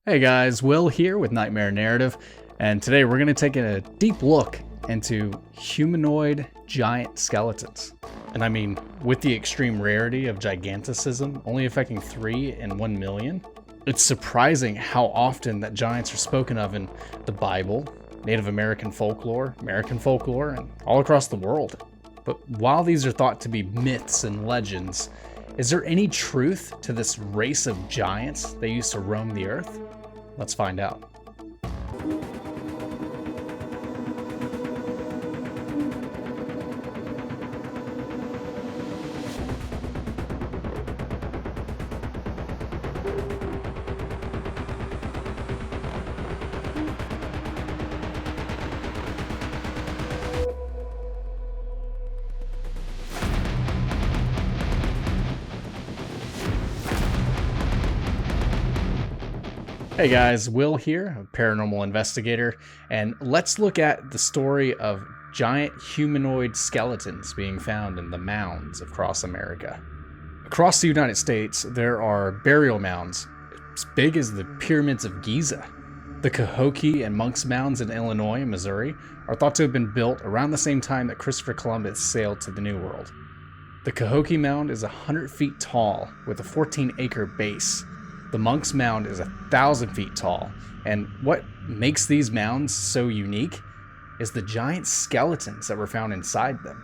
Hey guys, Will here with Nightmare Narrative, and today we're going to take a deep look into humanoid giant skeletons. And I mean, with the extreme rarity of giganticism only affecting 3 in 1 million, it's surprising how often that giants are spoken of in the Bible, Native American folklore, and all across the world. But while these are thought to be myths and legends, is there any truth to this race of giants that used to roam the earth? Let's find out. Hey guys, Will here, a paranormal investigator, and let's look at the story of giant humanoid skeletons being found in the mounds across America. Across the United States, there are burial mounds as big as the pyramids of Giza. The Cahokia and Monk's Mounds in Illinois and Missouri are thought to have been built around the same time that Christopher Columbus sailed to the New World. The Cahokia Mound is 100 feet tall with a 14-acre base. The Monk's Mound is 1,000 feet tall, and what makes these mounds so unique is the giant skeletons that were found inside them.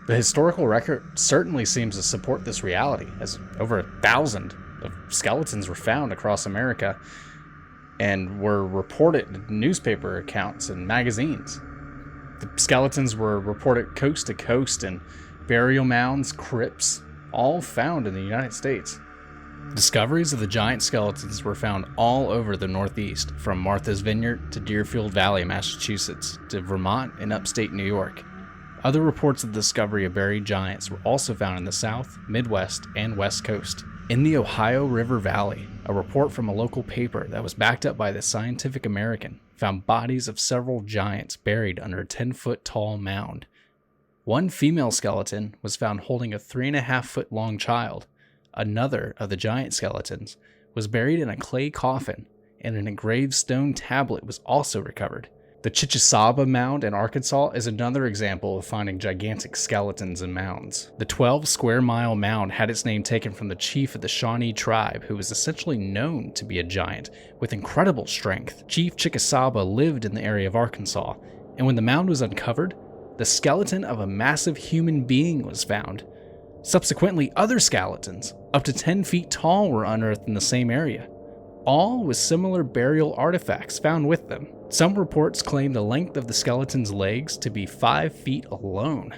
The historical record certainly seems to support this reality, as over 1,000 of skeletons were found across America and were reported in newspaper accounts and magazines. The skeletons were reported coast to coast in burial mounds, crypts, all found in the United States. Discoveries of the giant skeletons were found all over the Northeast, from Martha's Vineyard to Deerfield Valley, Massachusetts, to Vermont and upstate New York. Other reports of the discovery of buried giants were also found in the South, Midwest, and West Coast. In the Ohio River Valley, a report from a local paper that was backed up by the Scientific American found bodies of several giants buried under a 10-foot tall mound. One female skeleton was found holding a 3.5-foot long child. Another of the giant skeletons was buried in a clay coffin, and an engraved stone tablet was also recovered. The Chichasaba Mound in Arkansas is another example of finding gigantic skeletons in mounds. The 12-square-mile mound had its name taken from the chief of the Shawnee tribe, who was essentially known to be a giant with incredible strength. Chief Chickasaba lived in the area of Arkansas, and when the mound was uncovered, the skeleton of a massive human being was found. Subsequently, other skeletons, up to 10 feet tall, were unearthed in the same area, all with similar burial artifacts found with them. Some reports claim the length of the skeleton's legs to be 5 feet alone.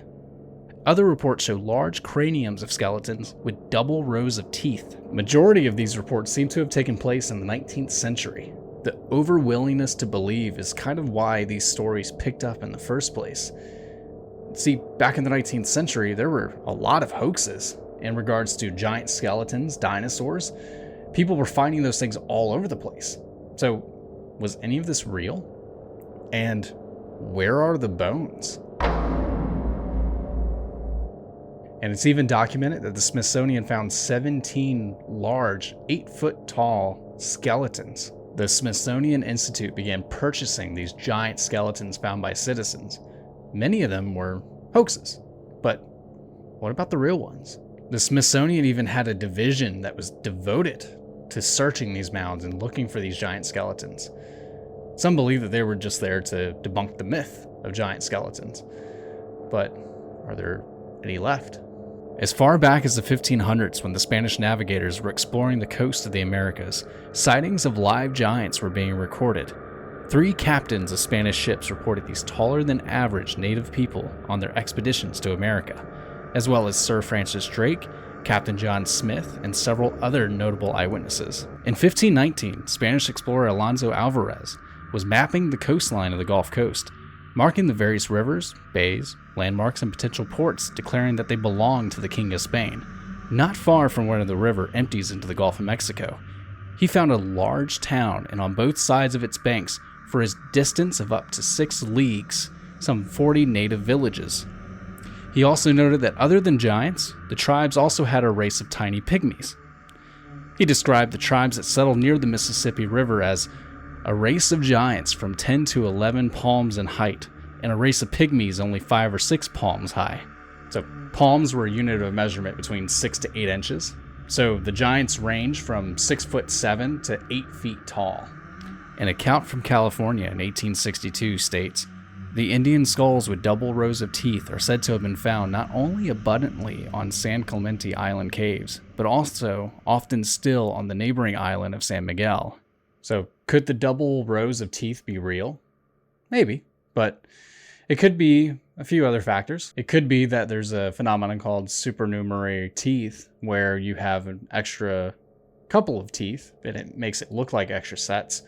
Other reports show large craniums of skeletons with double rows of teeth. Majority of these reports seem to have taken place in the 19th century. The overwillingness to believe is kind of why these stories picked up in the first place. See, back in the 19th century, there were a lot of hoaxes in regards to giant skeletons, dinosaurs. People were finding those things all over the place. So, was any of this real? And where are the bones? And it's even documented that the Smithsonian found 17 large, 8-foot tall skeletons. The Smithsonian Institute began purchasing these giant skeletons found by citizens. Many of them were hoaxes, but what about the real ones? The Smithsonian even had a division that was devoted to searching these mounds and looking for these giant skeletons. Some believe that they were just there to debunk the myth of giant skeletons, but are there any left? As far back as the 1500s, when the Spanish navigators were exploring the coast of the Americas, sightings of live giants were being recorded. 3 captains of Spanish ships reported these taller than average native people on their expeditions to America, as well as Sir Francis Drake, Captain John Smith, and several other notable eyewitnesses. In 1519, Spanish explorer Alonso Alvarez was mapping the coastline of the Gulf Coast, marking the various rivers, bays, landmarks, and potential ports, declaring that they belonged to the King of Spain. Not far from where the river empties into the Gulf of Mexico, he found a large town, and on both sides of its banks, for his distance of up to 6 leagues, some 40 native villages. He also noted that other than giants, the tribes also had a race of tiny pygmies. He described the tribes that settled near the Mississippi River as a race of giants from 10 to 11 palms in height, and a race of pygmies only 5 or 6 palms high. So palms were a unit of measurement between 6 to 8 inches. So the giants range from 6'7" to 8 feet tall. An account from California in 1862 states, the Indian skulls with double rows of teeth are said to have been found not only abundantly on San Clemente Island caves, but also often still on the neighboring island of San Miguel. So could the double rows of teeth be real? Maybe, but it could be a few other factors. It could be that there's a phenomenon called supernumerary teeth, where you have an extra couple of teeth, and it makes it look like extra sets,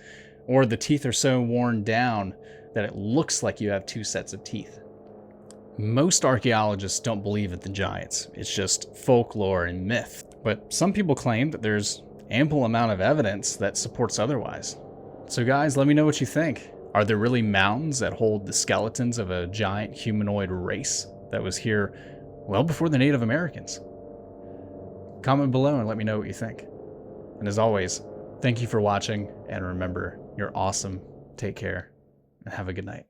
or the teeth are so worn down that it looks like you have 2 sets of teeth. Most archaeologists don't believe in the giants. It's just folklore and myth. But some people claim that there's ample amount of evidence that supports otherwise. So guys, let me know what you think. Are there really mounds that hold the skeletons of a giant humanoid race that was here well before the Native Americans? Comment below and let me know what you think. And as always, thank you for watching, and remember, you're awesome. Take care, and have a good night.